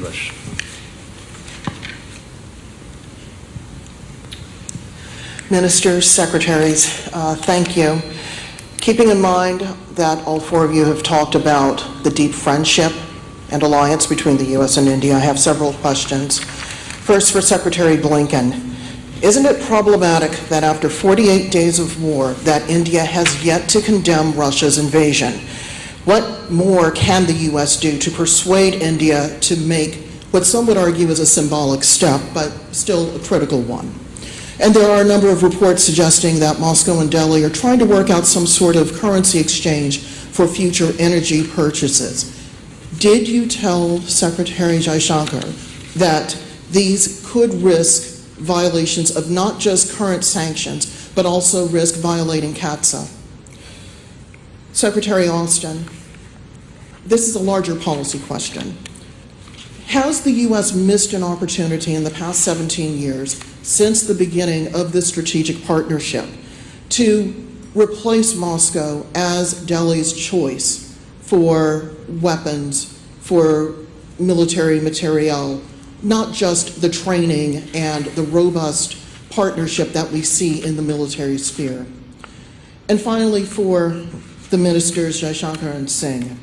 English. Ministers, secretaries, thank you. Keeping in mind that all four of you have talked about the deep friendship and alliance between the U.S. and India, I have several questions. First, for Secretary Blinken, isn't it problematic that after 48 days of war that India has yet to condemn Russia's invasion? What more can the U.S. do to persuade India to make what some would argue is a symbolic step, but still a critical one? And there are a number of reports suggesting that Moscow and Delhi are trying to work out some sort of currency exchange for future energy purchases. Did you tell Secretary Jaishankar that these could risk violations of not just current sanctions, but also risk violating CAATSA? Secretary Austin, this is a larger policy question. Has the U.S. missed an opportunity in the past 17 years since the beginning of this strategic partnership to replace Moscow as Delhi's choice for weapons, for military materiel, not just the training and the robust partnership that we see in the military sphere? And finally, for the ministers Jaishankar and Singh,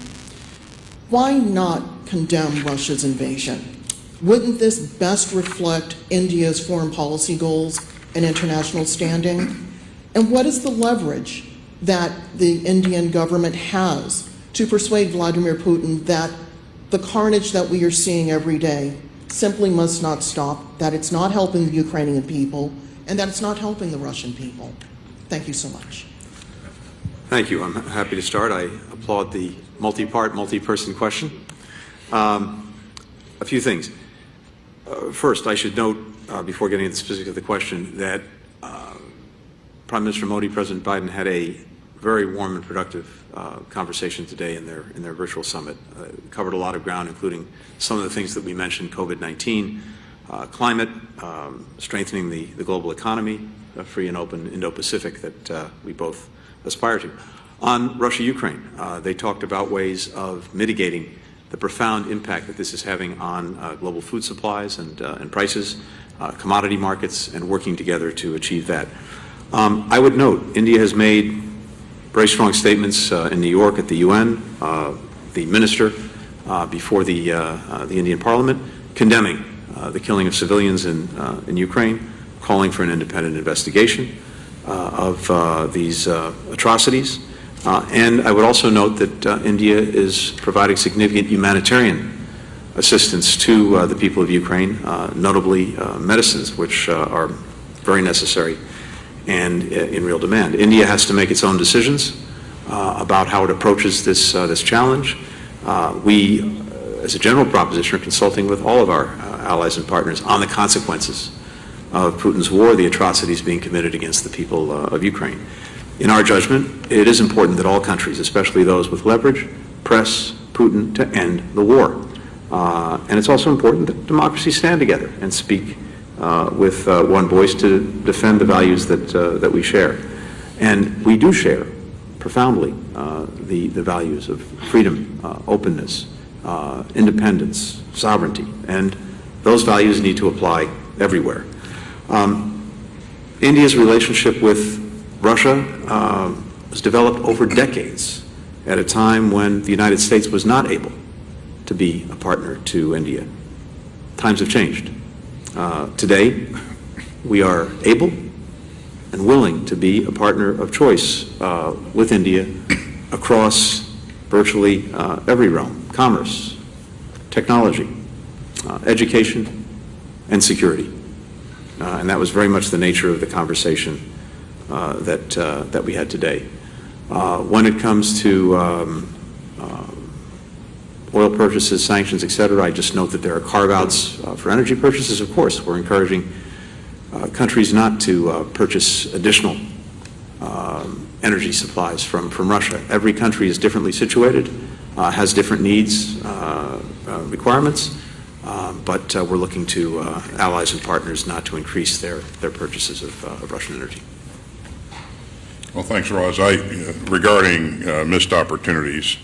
why not condemn Russia's invasion? Wouldn't this best reflect India's foreign policy goals and international standing? And what is the leverage that the Indian government has to persuade Vladimir Putin that the carnage that we are seeing every day simply must not stop, that it's not helping the Ukrainian people, and that it's not helping the Russian people? Thank you so much. Thank you. I'm happy to start. I applaud the multi-part, multi-person question. A few things. First, I should note, before getting into the specifics of the question, that Prime Minister Modi, President Biden had a very warm and productive conversation today in their virtual summit. Covered a lot of ground, including some of the things that we mentioned: COVID-19, climate, strengthening the global economy, a free and open Indo-Pacific that we both aspire to. On Russia-Ukraine, they talked about ways of mitigating the profound impact that this is having on global food supplies and prices, commodity markets, and working together to achieve that. I would note, India has made very strong statements in New York at the UN, the minister before the Indian Parliament, condemning the killing of civilians in Ukraine, calling for an independent investigation of these atrocities. And I would also note that India is providing significant humanitarian assistance to the people of Ukraine, notably medicines, which are very necessary and in real demand. India has to make its own decisions about how it approaches this challenge. We, as a general proposition, are consulting with all of our allies and partners on the consequences of Putin's war, the atrocities being committed against the people of Ukraine. In our judgment, it is important that all countries, especially those with leverage, press Putin to end the war. And it's also important that democracies stand together and speak with one voice to defend the values that we share. And we do share profoundly the values of freedom, openness, independence, sovereignty, and those values need to apply everywhere. India's relationship with Russia was developed over decades at a time when the United States was not able to be a partner to India. Times have changed. Today, we are able and willing to be a partner of choice with India across virtually every realm: commerce, technology, education, and security. And that was very much the nature of the conversation that we had today. When it comes to oil purchases, sanctions, et cetera, I just note that there are carve-outs for energy purchases. Of course, we're encouraging countries not to purchase additional energy supplies from Russia. Every country is differently situated, has different needs, requirements, but we're looking to allies and partners not to increase their purchases of Russian energy. Well, thanks, Roz. Regarding missed opportunities,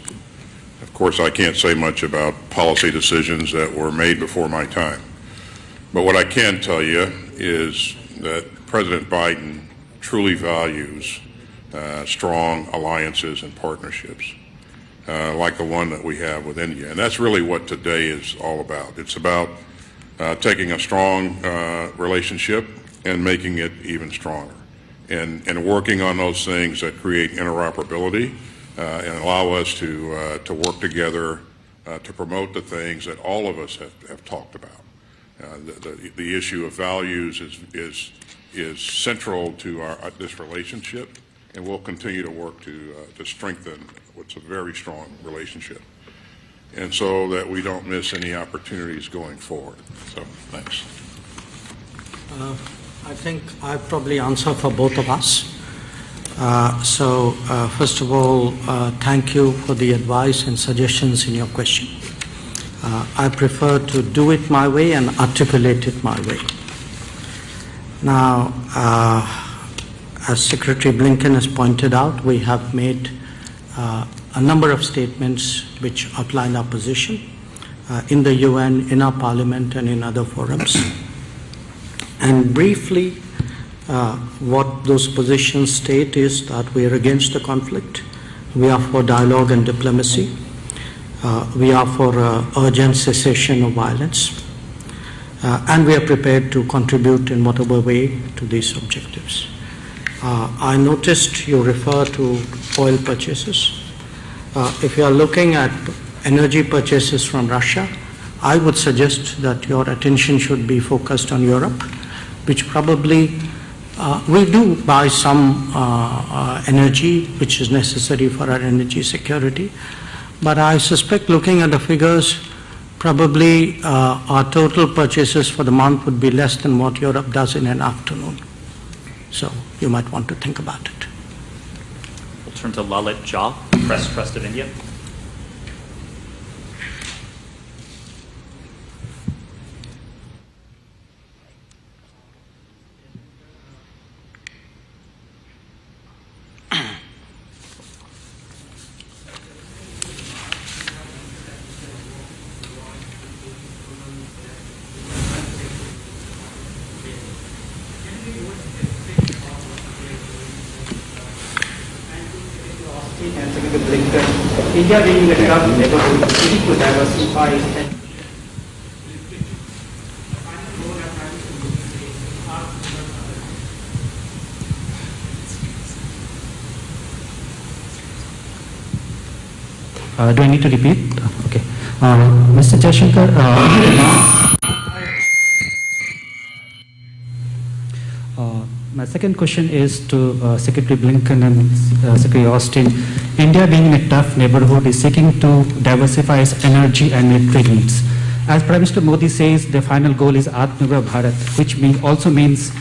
Of course, I can't say much about policy decisions that were made before my time. But what I can tell you is that President Biden truly values strong alliances and partnerships like the one that we have with India. And that's really what today is all about. It's about taking a strong relationship and making it even stronger, and working on those things that create interoperability and allow us to work together to promote the things that all of us have talked about. The issue of values is central to this relationship, and we'll continue to work to strengthen what's a very strong relationship, and so that we don't miss any opportunities going forward. So, thanks. I think I probably answer for both of us. First of all, thank you for the advice and suggestions in your question. I prefer to do it my way and articulate it my way. Now, as Secretary Blinken has pointed out, we have made a number of statements which outline our position in the UN, in our parliament, and in other forums. And briefly, what those positions state is that we are against the conflict, we are for dialogue and diplomacy, we are for urgent cessation of violence, and we are prepared to contribute in whatever way to these objectives. I noticed you refer to oil purchases. If you are looking at energy purchases from Russia, I would suggest that your attention should be focused on Europe, which probably we do buy some energy which is necessary for our energy security. But I suspect, looking at the figures, probably our total purchases for the month would be less than what Europe does in an afternoon. So you might want to think about it. We'll turn to Lalit Jha, Press Trust of India. India being a tough neighborhood, seeking to diversify and do I need to repeat? Okay. Mr. Jaishankar, my second question is to Secretary Blinken and Secretary Austin. India, being in a tough neighborhood, is seeking to diversify its energy and military needs. As Prime Minister Modi says, the final goal is Atmanirbhar Bharat, which also means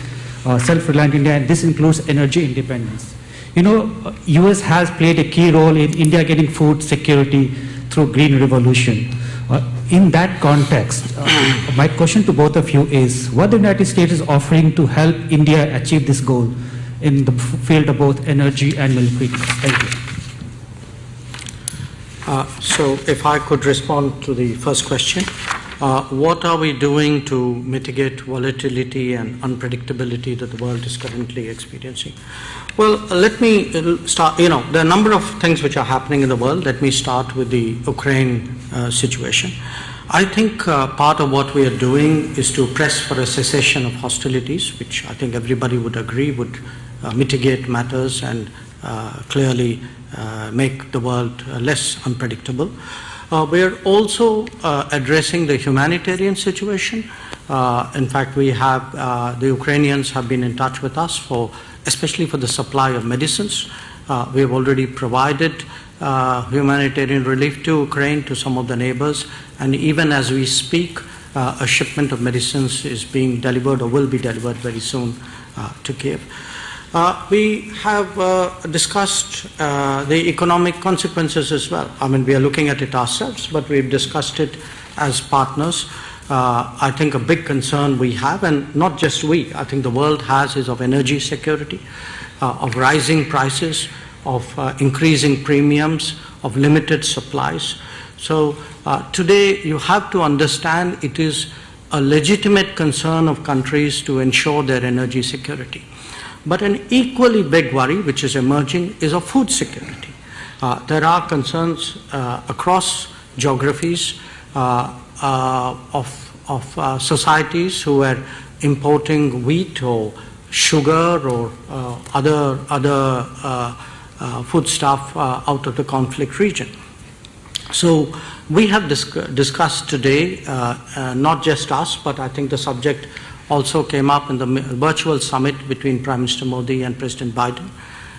self-reliant India, and this includes energy independence. You know, US has played a key role in India getting food security through Green Revolution. In that context, my question to both of you is, what the United States is offering to help India achieve this goal in the field of both energy and military? Thank you. So if I could respond to the first question, what are we doing to mitigate volatility and unpredictability that the world is currently experiencing? Well, let me start, there are a number of things which are happening in the world. Let me start with the Ukraine situation. I think part of what we are doing is to press for a cessation of hostilities, which I think everybody would agree would mitigate matters and clearly make the world less unpredictable. We are also addressing the humanitarian situation. In fact, we have, the Ukrainians have been in touch with us especially for the supply of medicines. We have already provided humanitarian relief to Ukraine, to some of the neighbors, and even as we speak, a shipment of medicines is being delivered or will be delivered very soon to Kiev. We have discussed the economic consequences as well. I mean, we are looking at it ourselves, but we've discussed it as partners. I think a big concern we have, and not just we, I think the world has, is of energy security, of rising prices, of increasing premiums, of limited supplies. So today you have to understand it is a legitimate concern of countries to ensure their energy security. But an equally big worry which is emerging is of food security. There are concerns across geographies of societies who are importing wheat or sugar or other foodstuff out of the conflict region. So we have discussed today, not just us, but I think the subject also came up in the virtual summit between Prime Minister Modi and President Biden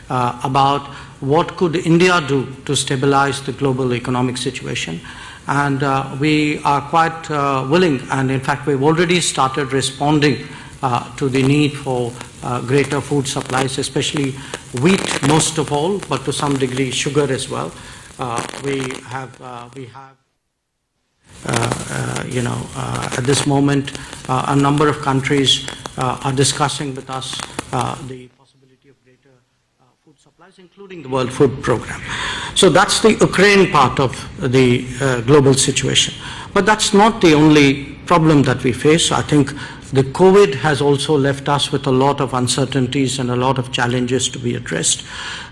about what could India do to stabilize the global economic situation. And we are quite willing, and in fact we've already started responding to the need for greater food supplies, especially wheat most of all, but to some degree sugar as well. At this moment, a number of countries are discussing with us the possibility of greater food supplies, including the World Food Programme. So that's the Ukraine part of the global situation. But that's not the only problem that we face. I think the COVID has also left us with a lot of uncertainties and a lot of challenges to be addressed.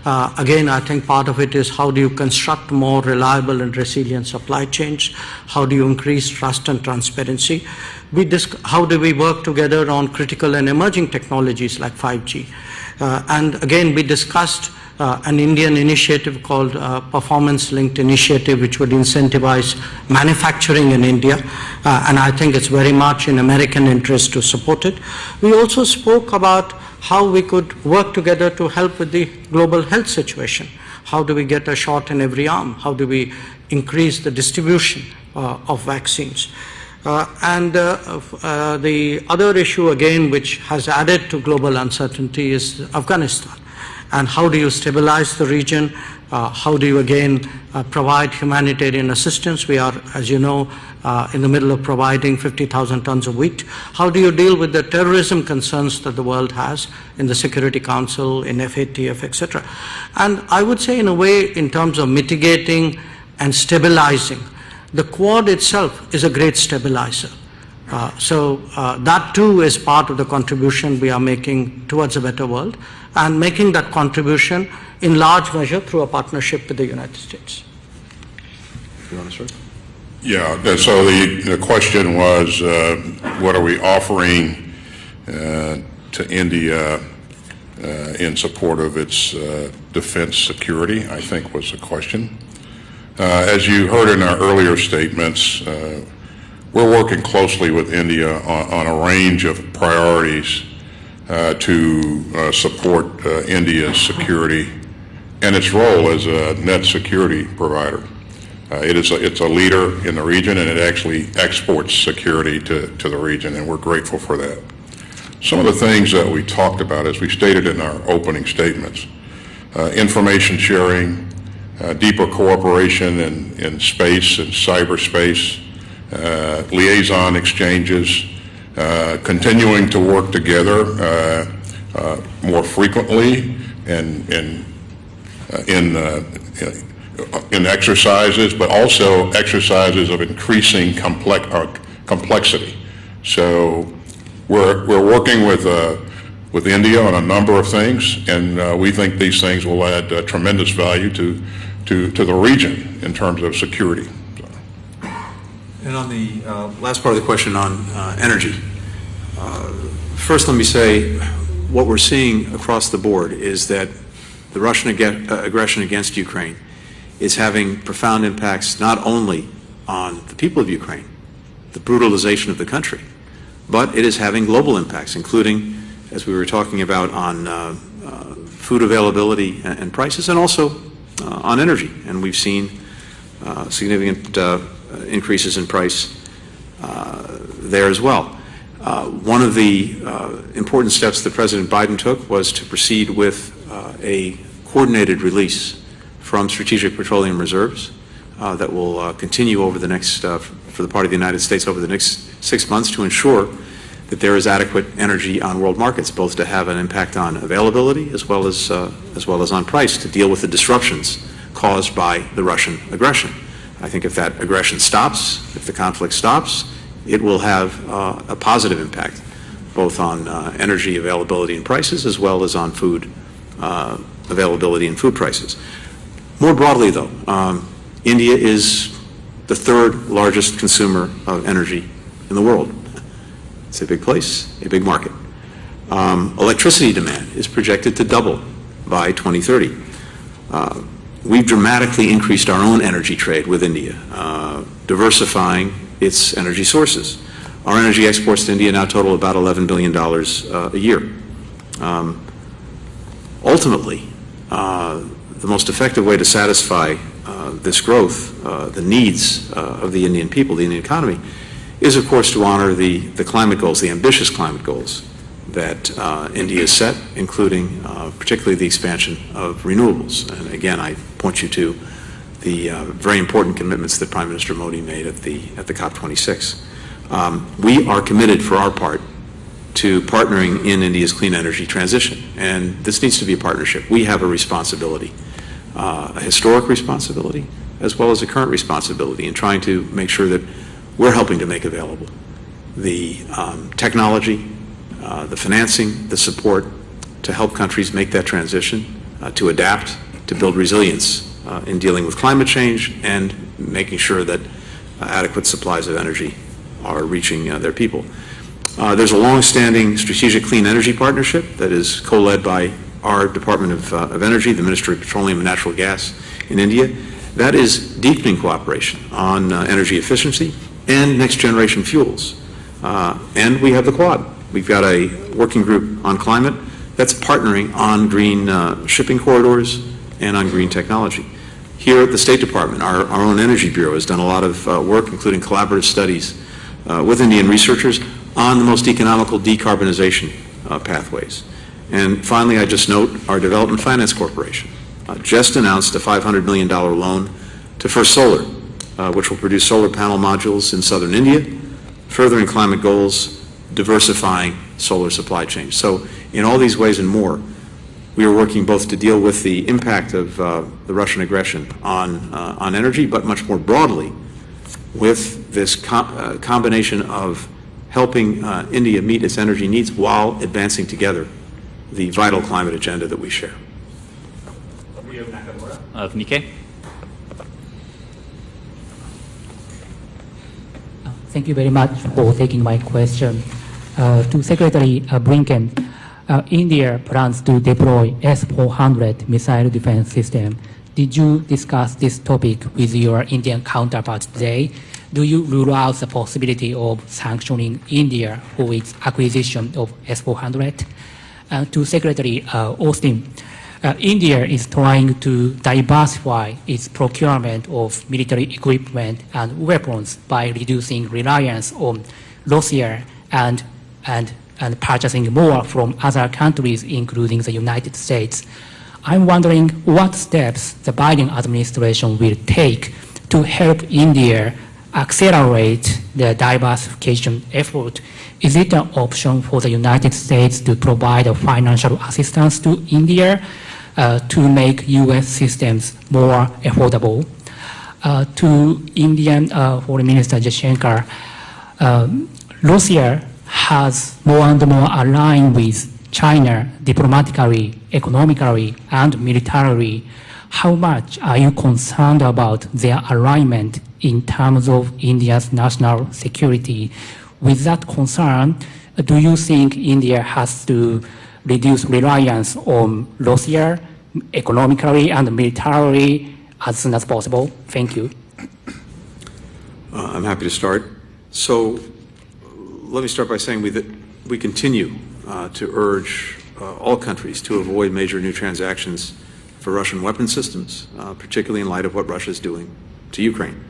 Again, I think part of it is how do you construct more reliable and resilient supply chains? How do you increase trust and transparency? How do we work together on critical and emerging technologies like 5G? And again, we discussed an Indian initiative called Performance-Linked Initiative, which would incentivize manufacturing in India, and I think it's very much in American interest to support it. We also spoke about how we could work together to help with the global health situation. How do we get a shot in every arm? How do we increase the distribution of vaccines? The other issue, again, which has added to global uncertainty is Afghanistan. And how do you stabilize the region? How do you again provide humanitarian assistance? We are, as you know, in the middle of providing 50,000 tons of wheat. How do you deal with the terrorism concerns that the world has in the Security Council, in FATF, etc.? And I would say in a way, in terms of mitigating and stabilizing, the Quad itself is a great stabilizer. So that too is part of the contribution we are making towards a better world, and making that contribution in large measure through a partnership with the United States. You want to start? Yeah, so the question was, what are we offering to India in support of its defense security, I think was the question. As you heard in our earlier statements, we're working closely with India on a range of priorities to support India's security and its role as a net security provider. It's a leader in the region, and it actually exports security to the region, and we're grateful for that. Some of the things that we talked about, as we stated in our opening statements, information sharing, deeper cooperation in space and cyberspace, liaison exchanges, continuing to work together more frequently and in exercises, but also exercises of increasing complexity. So we're working with India on a number of things, and we think these things will add tremendous value to the region in terms of security. And on the last part of the question on energy, first let me say what we're seeing across the board is that the Russian aggression against Ukraine is having profound impacts not only on the people of Ukraine, the brutalization of the country, but it is having global impacts, including, as we were talking about, on food availability and prices, and also on energy. And we've seen significant increases in price there as well. One of the important steps that President Biden took was to proceed with a coordinated release from strategic petroleum reserves that will continue over the next, for the part of the United States, over the next 6 months to ensure that there is adequate energy on world markets, both to have an impact on availability as well as on price, to deal with the disruptions caused by the Russian aggression. I think if that aggression stops, if the conflict stops, it will have a positive impact, both on energy availability and prices, as well as on food availability and food prices. More broadly, though, India is the third largest consumer of energy in the world. It's a big place, a big market. Electricity demand is projected to double by 2030. We've dramatically increased our own energy trade with India, diversifying its energy sources. Our energy exports to India now total about $11 billion a year. Ultimately, the most effective way to satisfy this growth, the needs of the Indian people, the Indian economy, is, of course, to honor the climate goals, the ambitious climate goals that India has set, including particularly the expansion of renewables. And again, I point you to the very important commitments that Prime Minister Modi made at the COP26. We are committed, for our part, to partnering in India's clean energy transition, and this needs to be a partnership. We have a responsibility, a historic responsibility, as well as a current responsibility in trying to make sure that we're helping to make available the technology, the financing, the support to help countries make that transition, to adapt, to build resilience in dealing with climate change and making sure that adequate supplies of energy are reaching their people. There's a long-standing strategic clean energy partnership that is co-led by our Department of Energy, the Ministry of Petroleum and Natural Gas in India. That is deepening cooperation on energy efficiency and next-generation fuels. And we have the Quad. We've got a working group on climate that's partnering on green shipping corridors and on green technology. Here at the State Department, our own Energy Bureau has done a lot of work, including collaborative studies with Indian researchers on the most economical decarbonization pathways. And finally, I just note our Development Finance Corporation just announced a $500 million loan to First Solar, which will produce solar panel modules in southern India, furthering climate goals, diversifying solar supply chains. So in all these ways and more, we are working both to deal with the impact of the Russian aggression on energy, but much more broadly with this combination of helping India meet its energy needs while advancing together the vital climate agenda that we share. Of Nikkei. Thank you very much for taking my question. To Secretary Blinken, India plans to deploy S-400 missile defense system. Did you discuss this topic with your Indian counterparts today? Do you rule out the possibility of sanctioning India for its acquisition of S-400? To Secretary Austin, India is trying to diversify its procurement of military equipment and weapons by reducing reliance on Russia and purchasing more from other countries, including the United States. I'm wondering what steps the Biden administration will take to help India accelerate the diversification effort. Is it an option for the United States to provide a financial assistance to India to make U.S. systems more affordable? To Indian Foreign Minister Jaishankar, Russia has more and more aligned with China diplomatically, economically, and militarily. How much are you concerned about their alignment in terms of India's national security? With that concern, do you think India has to reduce reliance on Russia economically and militarily as soon as possible? Thank you. I'm happy to start. So let me start by saying that we continue to urge all countries to avoid major new transactions for Russian weapon systems, particularly in light of what Russia is doing to Ukraine.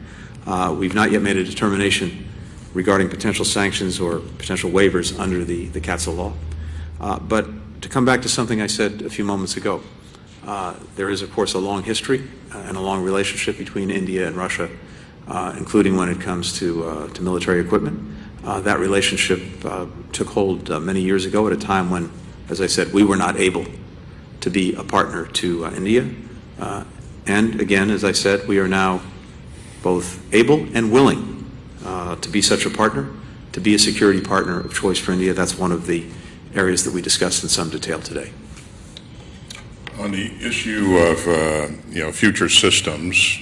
We've not yet made a determination regarding potential sanctions or potential waivers under the CATSA law. But to come back to something I said a few moments ago, there is, of course, a long history and a long relationship between India and Russia, including when it comes to military equipment. That relationship took hold many years ago at a time when, as I said, we were not able to be a partner to India. And again, as I said, we are now both able and willing to be such a partner, to be a security partner of choice for India. That's one of the areas that we discussed in some detail today. On the issue of future systems,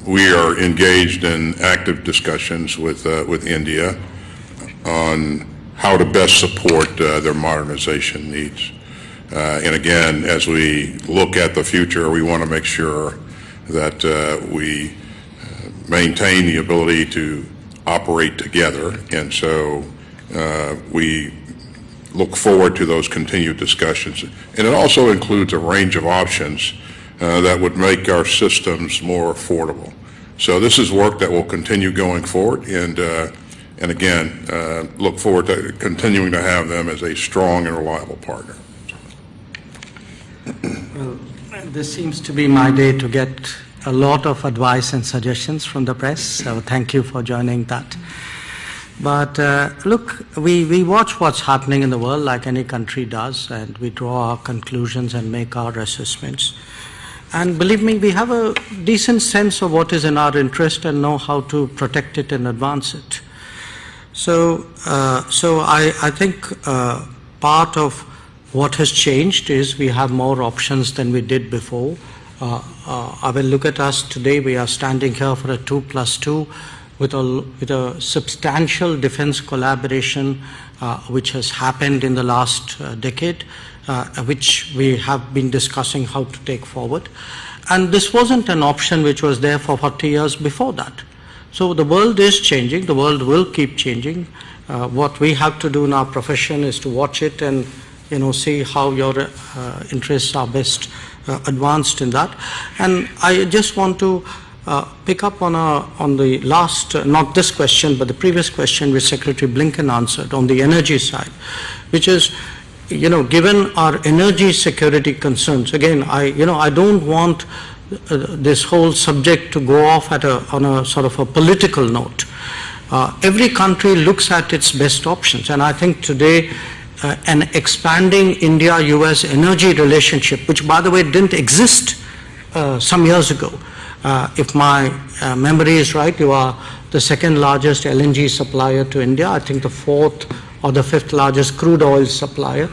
we are engaged in active discussions with India on how to best support their modernization needs. And again, as we look at the future, we want to make sure that we maintain the ability to operate together, and so we look forward to those continued discussions. And it also includes a range of options that would make our systems more affordable. So this is work that will continue going forward, and again, look forward to continuing to have them as a strong and reliable partner. Well, this seems to be my day to get a lot of advice and suggestions from the press, so thank you for joining that. But look, we watch what's happening in the world like any country does, and we draw our conclusions and make our assessments. And believe me, we have a decent sense of what is in our interest and know how to protect it and advance it. So I think part of what has changed is we have more options than we did before. I will look at us today. We are standing here for a 2+2 with a substantial defense collaboration which has happened in the last decade, which we have been discussing how to take forward. And this wasn't an option which was there for 40 years before that. So the world is changing. The world will keep changing. What we have to do in our profession is to watch it and see how your interests are best advanced in that. And I just want to pick up on the last, not this question, but the previous question which Secretary Blinken answered on the energy side, which is, given our energy security concerns, again, I don't want this whole subject to go off on a sort of a political note. Every country looks at its best options, and I think today an expanding India-US energy relationship, which by the way didn't exist some years ago. If my memory is right, you are the second largest LNG supplier to India, I think the fourth or the fifth largest crude oil supplier,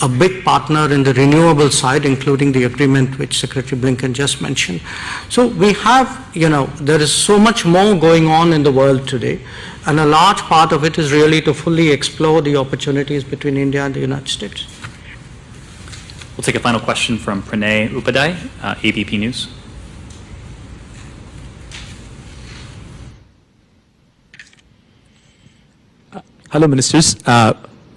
a big partner in the renewable side, including the agreement which Secretary Blinken just mentioned. So we have, there is so much more going on in the world today, and a large part of it is really to fully explore the opportunities between India and the United States. We'll take a final question from Pranay Upadhyay, ABP News. Hello, Ministers.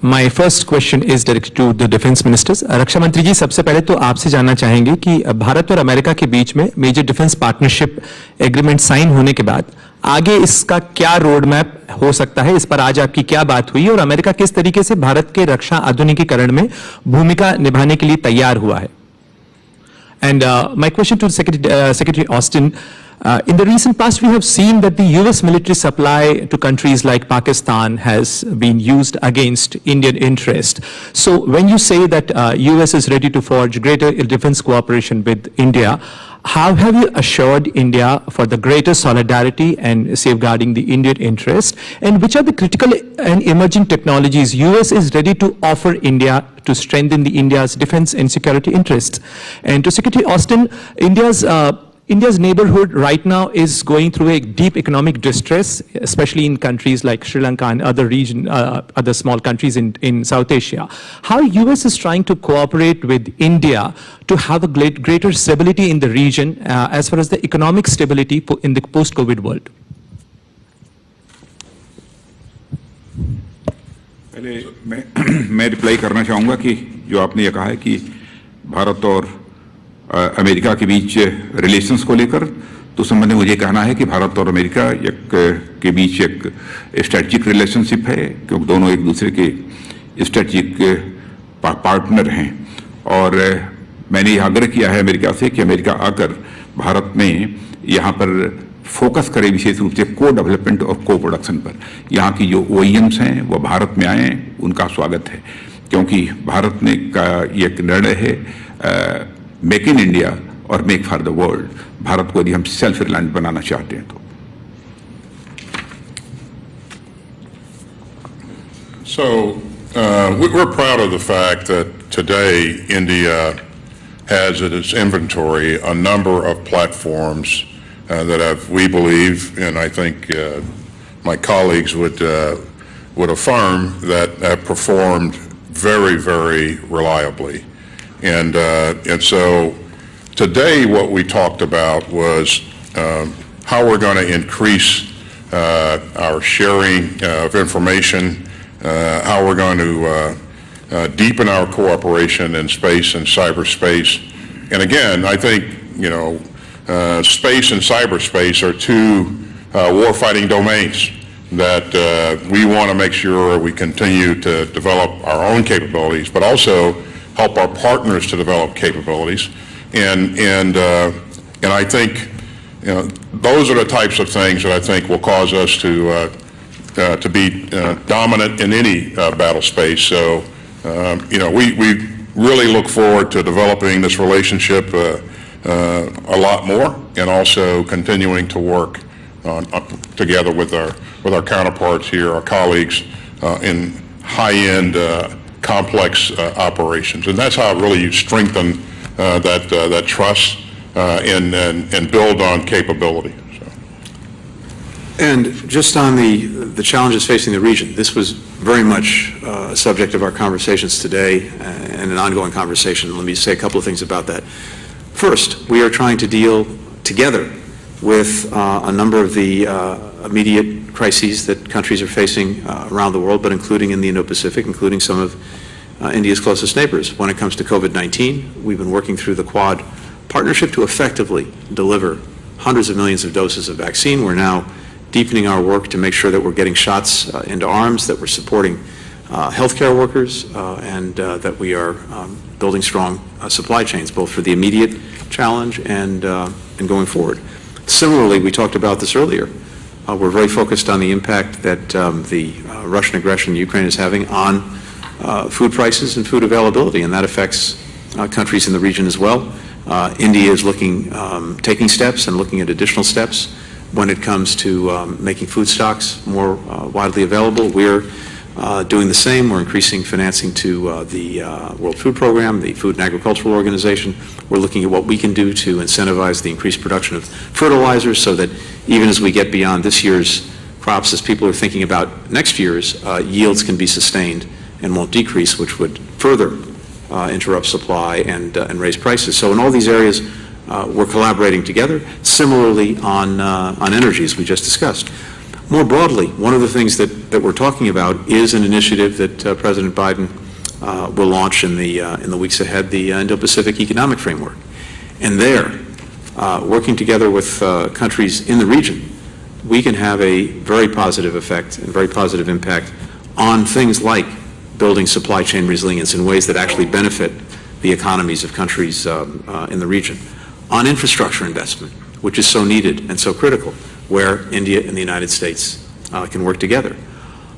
My first question is directed to the Defense Ministers. रक्षा मंत्री जी, सबसे पहले तो आपसे जानना चाहेंगे कि भारत और America के बीच में major defence partnership agreement sign होने के बाद आगे इसका क्या रोड मैप हो सकता है, इस पर आज आपकी क्या बात हुई और अमेरिका किस तरीके से भारत के रक्षा आधुनिकीकरण में भूमिका निभाने के लिए तैयार हुआ है? And my question to Secretary Austin, in the recent past we have seen that the US military supply to countries like Pakistan has been used against Indian interest. So when you say that US is ready to forge greater defense cooperation with India, how have you assured India for the greater solidarity and safeguarding the Indian interest? And which are the critical and emerging technologies US is ready to offer India to strengthen the India's defense and security interests? And to Secretary Austin, India's neighborhood right now is going through a deep economic distress, especially in countries like Sri Lanka and other small countries in South Asia. How US is trying to cooperate with India to have a greater stability in the region as far as the economic stability in the post-COVID world? पहले मैं reply करना चाहूँगा कि जो आपने ये कहा है कि भारत और अमेरिका के बीच रिलेशंस को लेकर, तो संबंध में मुझे कहना है कि भारत और अमेरिका के बीच एक स्ट्रेटजिक रिलेशनशिप है, क्योंकि दोनों एक दूसरे के स्ट्रेटजिक पार्टनर हैं। और मैंने यह आग्रह किया है अमेरिका से कि अमेरिका आकर भारत में यहाँ पर फोकस करे विशेष रूप से को डेवलपमेंट और को प्रोडक्शन पर। यहाँ की जो OEMs हैं वो भारत में आए, उनका स्वागत है, क्योंकि भारत ने का ये एक निर्णय है मेक इन इंडिया और make for the world, Bharat को यदि हम सेल्फ रिलायंट बनाना चाहते हैं तो। So we're proud of the fact that today India has at its inventory a number of platforms that have, we believe, and I think my colleagues would affirm, that have performed very, very reliably. And so today what we talked about was how we're going to increase our sharing of information, how we're going to deepen our cooperation in space and cyberspace. And again, I think, space and cyberspace are two war-fighting domains that we want to make sure we continue to develop our own capabilities, but also help our partners to develop capabilities. And I think, those are the types of things that I think will cause us to be dominant in any battle space. So, we really look forward to developing this relationship a lot more, and also continuing to work together with our counterparts here, our colleagues in high-end, complex operations. And that's how really you strengthen that trust and build on capability. And just on the challenges facing the region, this was very much a subject of our conversations today and an ongoing conversation. Let me say a couple of things about that. First, we are trying to deal together with a number of the immediate crises that countries are facing around the world, but including in the Indo-Pacific, including some of India's closest neighbors. When it comes to COVID-19, we've been working through the Quad partnership to effectively deliver hundreds of millions of doses of vaccine. We're now deepening our work to make sure that we're getting shots into arms, that we're supporting healthcare workers, and that we are building strong supply chains, both for the immediate challenge and going forward. Similarly, we talked about this earlier. We're very focused on the impact that the Russian aggression in Ukraine is having on food prices and food availability, and that affects countries in the region as well. India is taking steps and looking at additional steps when it comes to making food stocks more widely available. We're doing the same. We're increasing financing to the World Food Program, the Food and Agricultural Organization. We're looking at what we can do to incentivize the increased production of fertilizers, so that even as we get beyond this year's crops, as people are thinking about next year's, yields can be sustained and won't decrease, which would further interrupt supply and raise prices. So in all these areas, we're collaborating together. Similarly on energy, as we just discussed. More broadly, one of the things that we're talking about is an initiative that President Biden will launch in the weeks ahead, the Indo-Pacific Economic Framework. And there, working together with countries in the region, we can have a very positive effect and very positive impact on things like building supply chain resilience in ways that actually benefit the economies of countries in the region. On infrastructure investment, which is so needed and so critical, where India and the United States can work together.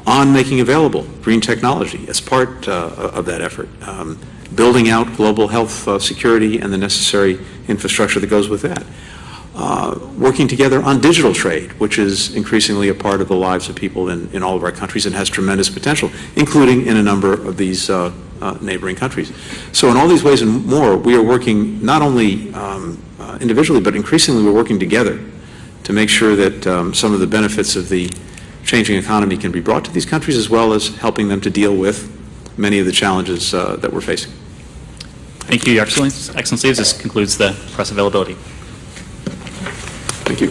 On making available green technology as part of that effort, building out global health security and the necessary infrastructure that goes with that. Working together on digital trade, which is increasingly a part of the lives of people in all of our countries and has tremendous potential, including in a number of these neighboring countries. So in all these ways and more, we are working not only individually, but increasingly we're working together to make sure that some of the benefits of the changing economy can be brought to these countries, as well as helping them to deal with many of the challenges that we're facing. Thank you, Your Excellencies. This concludes the press availability. Thank you.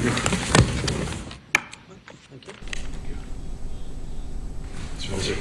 Thank you.